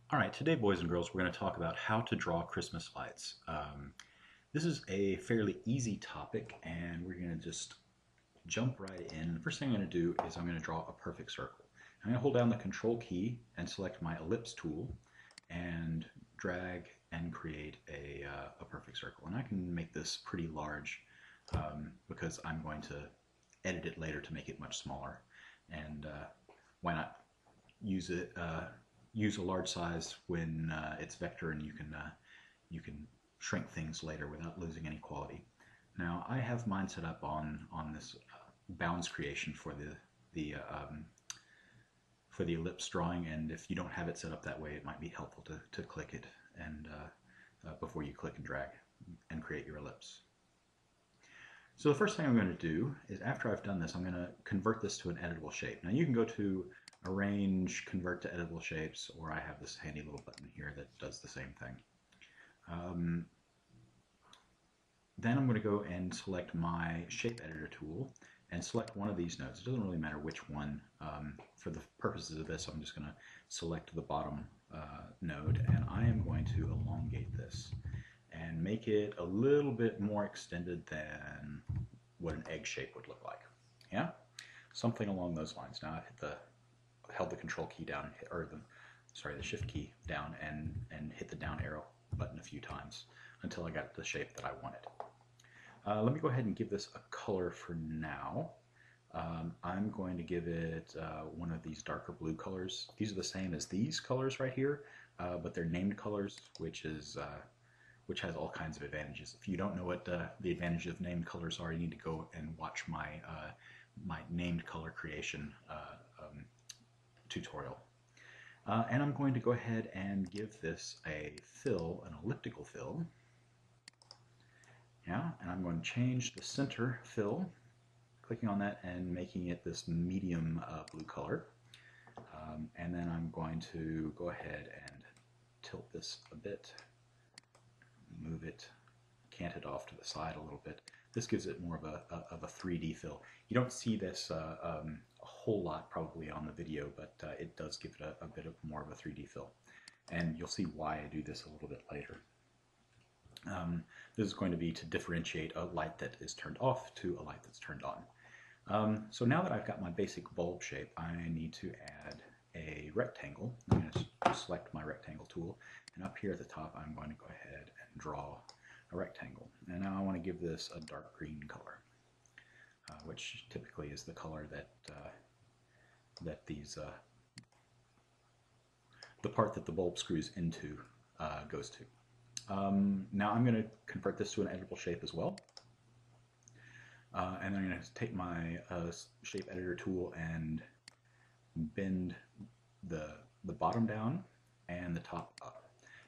All right, today, boys and girls, we're going to talk about how to draw Christmas lights. This is a fairly easy topic, and we're going to just jump right in. The first thing I'm going to do is I'm going to draw a perfect circle. I'm going to hold down the Control key and select my ellipse tool and drag and create a perfect circle. And I can make this pretty large because I'm going to edit it later to make it much smaller. And why not use it? Use a large size when it's vector, and you can shrink things later without losing any quality. Now I have mine set up on this bounds creation for the ellipse drawing, and if you don't have it set up that way, it might be helpful to click it and before you click and drag and create your ellipse. So the first thing I'm going to do is, after I've done this, I'm going to convert this to an editable shape. Now you can go to Arrange, Convert to Editable Shapes, or I have this handy little button here that does the same thing. Then I'm going to go and select my Shape Editor tool and select one of these nodes. It doesn't really matter which one. For the purposes of this, I'm just going to select the bottom node, and I am going to elongate this and make it a little bit more extended than what an egg shape would look like. Yeah, something along those lines. Now I've held the Control key down, or the Shift key down, and hit the down arrow button a few times until I got the shape that I wanted. Let me go ahead and give this a color for now. I'm going to give it one of these darker blue colors. These are the same as these colors right here, but they're named colors, which has all kinds of advantages. If you don't know what the advantages of named colors are, you need to go and watch my my named color creation tutorial. And I'm going to go ahead and give this a fill, an elliptical fill. Yeah, and I'm going to change the center fill, clicking on that and making it this medium blue color. And then I'm going to go ahead and tilt this a bit, move it, cant it off to the side a little bit. This gives it more of a 3D fill. You don't see this a whole lot probably on the video, but it does give it a bit of more of a 3D fill. And you'll see why I do this a little bit later. This is going to be to differentiate a light that is turned off to a light that's turned on. So now that I've got my basic bulb shape, I need to add a rectangle. I'm going to select my rectangle tool, and up here at the top I'm going to go ahead and draw a rectangle. And now I want to give this a dark green color, which typically is the color that the part that the bulb screws into goes to. Now I'm going to convert this to an editable shape as well. And I'm going to take my shape editor tool and bend the bottom down and the top up.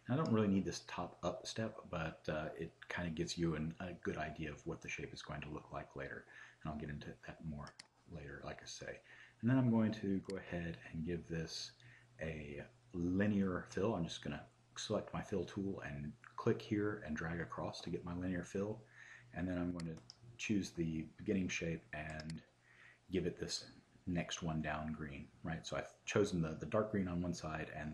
Now, I don't really need this top up step, but it kind of gives you a good idea of what the shape is going to look like later. And I'll get into that more later, like I say. And then I'm going to go ahead and give this a linear fill. I'm just going to select my fill tool and click here and drag across to get my linear fill. And then I'm going to choose the beginning shape and give it this next one down green, right? So I've chosen the dark green on one side and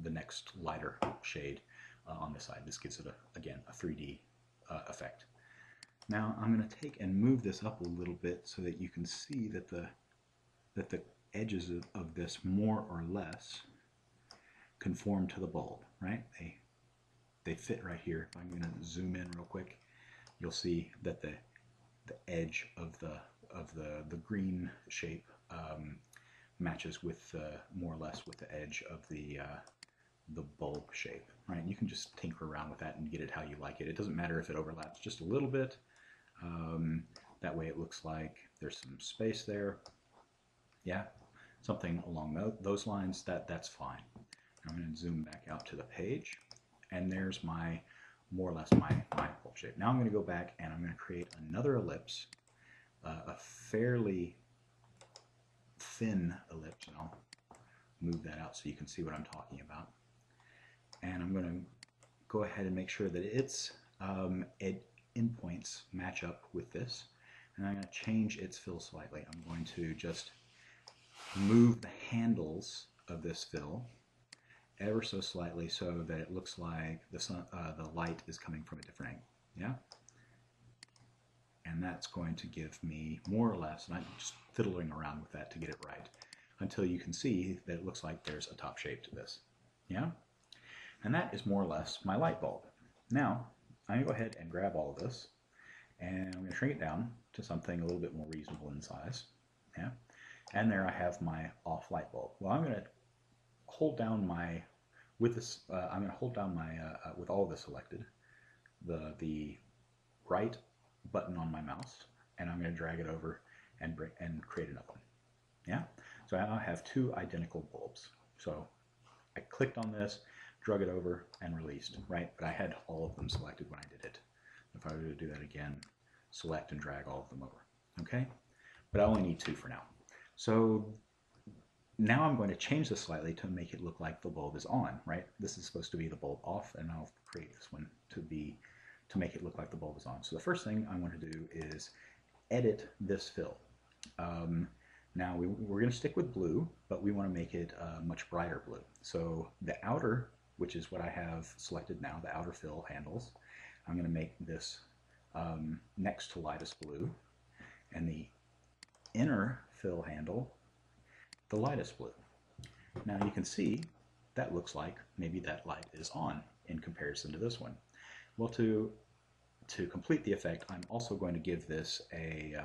the next lighter shade on this side. This gives it again a 3D effect. Now I'm going to take and move this up a little bit so that you can see that the edges of this more or less conform to the bulb, right? They fit right here. If I'm going to zoom in real quick, you'll see that the edge of the green shape matches with more or less with the edge of the bulb shape, right? And you can just tinker around with that and get it how you like it. It doesn't matter if it overlaps just a little bit. That way it looks like there's some space there. Yeah, something along those lines. That's fine. I'm going to zoom back out to the page, and there's more or less my bulb shape. Now I'm going to go back and I'm going to create another ellipse, a fairly thin ellipse, and I'll move that out so you can see what I'm talking about. And I'm going to go ahead and make sure that its endpoints match up with this, and I'm going to change its fill slightly. I'm going to just move the handles of this fill ever so slightly so that it looks like the light is coming from a different angle. Yeah? And that's going to give me more or less, and I'm just fiddling around with that to get it right, until you can see that it looks like there's a top shape to this. Yeah? And that is more or less my light bulb. Now, I'm going to go ahead and grab all of this, and I'm going to shrink it down to something a little bit more reasonable in size. Yeah? And there I have my off light bulb. Well, I'm going to hold down my, with this, I'm going to hold down my, with all of this selected, the right button on my mouse, and I'm going to drag it over and create another one. Yeah? So I now have two identical bulbs. So I clicked on this, drug it over, and released, right? But I had all of them selected when I did it. If I were to do that again, select and drag all of them over, okay? But I only need two for now. So now I'm going to change this slightly to make it look like the bulb is on, right? This is supposed to be the bulb off, and I'll create this one to make it look like the bulb is on. So the first thing I want to do is edit this fill. Now we're going to stick with blue, but we want to make it much brighter blue. So the outer, which is what I have selected now, the outer fill handles, I'm going to make this next to lightest blue, and the inner fill handle the lightest blue. Now you can see that looks like maybe that light is on in comparison to this one. Well, to complete the effect, I'm also going to give this a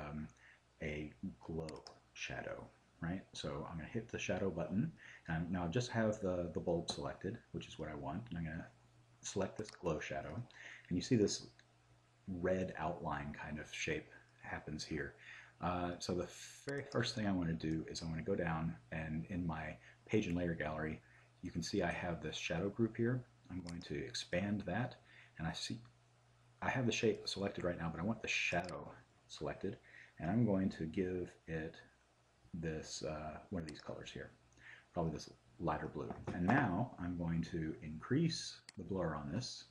glow shadow, right? So I'm going to hit the shadow button, and now I just have the bulb selected, which is what I want, and I'm going to select this glow shadow, and you see this red outline kind of shape happens here. So the very first thing I want to do is I want to go down, and in my page and layer gallery, you can see I have this shadow group here. I'm going to expand that, and I have the shape selected right now, but I want the shadow selected, and I'm going to give it this one of these colors here, probably this lighter blue. And now I'm going to increase the blur on this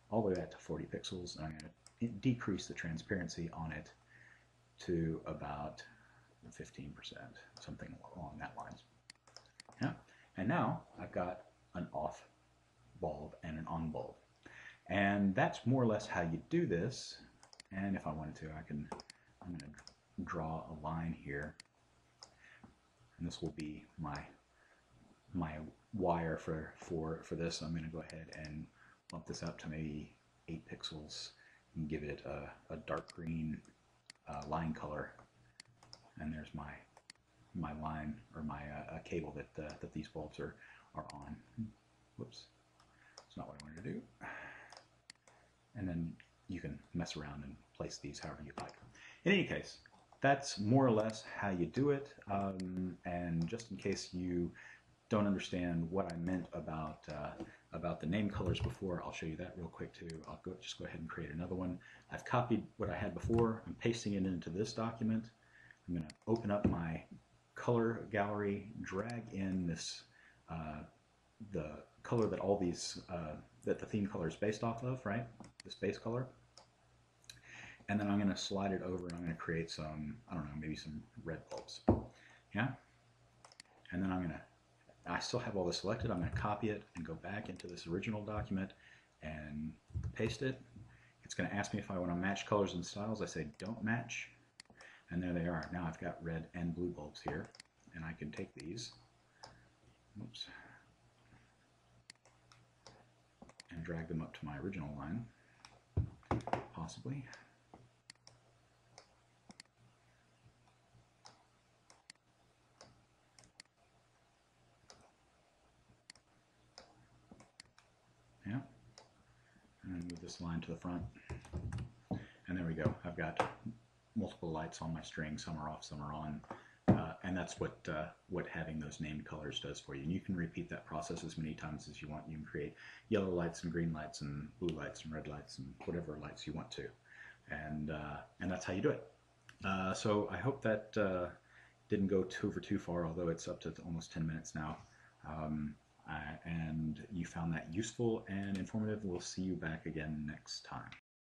all the way back to 40 pixels, and I'm going to decrease the transparency on it to about 15%, something along that lines. Yeah. And now I've got an off bulb and an on bulb. And that's more or less how you do this. And if I wanted to, I'm going to draw a line here. And this will be my wire for this. I'm going to go ahead and bump this up to maybe 8 pixels and give it a dark green line color. And there's my line, or my cable that these bulbs are on. Whoops, that's not what I wanted to do. And then you can mess around and place these however you like. In any case, that's more or less how you do it. And just in case you don't understand what I meant about the name colors before, I'll show you that real quick too. I'll just go ahead and create another one. I've copied what I had before. I'm pasting it into this document. I'm going to open up my color gallery, drag in this the color that all these that the theme color is based off of, right? This base color. And then I'm going to slide it over, and I'm going to create some, I don't know, maybe some red bulbs. Yeah? And then I still have all this selected. I'm going to copy it and go back into this original document and paste it. It's going to ask me if I want to match colors and styles. I say don't match. And there they are. Now I've got red and blue bulbs here. And I can take these, oops, and drag them up to my original line, possibly. Yeah. And move this line to the front. And there we go. I've got multiple lights on my string. Some are off, some are on. And that's what having those named colors does for you. And you can repeat that process as many times as you want. You can create yellow lights and green lights and blue lights and red lights and whatever lights you want to. And that's how you do it. So I hope that didn't go over too far, although it's up to almost 10 minutes now. And you found that useful and informative. We'll see you back again next time.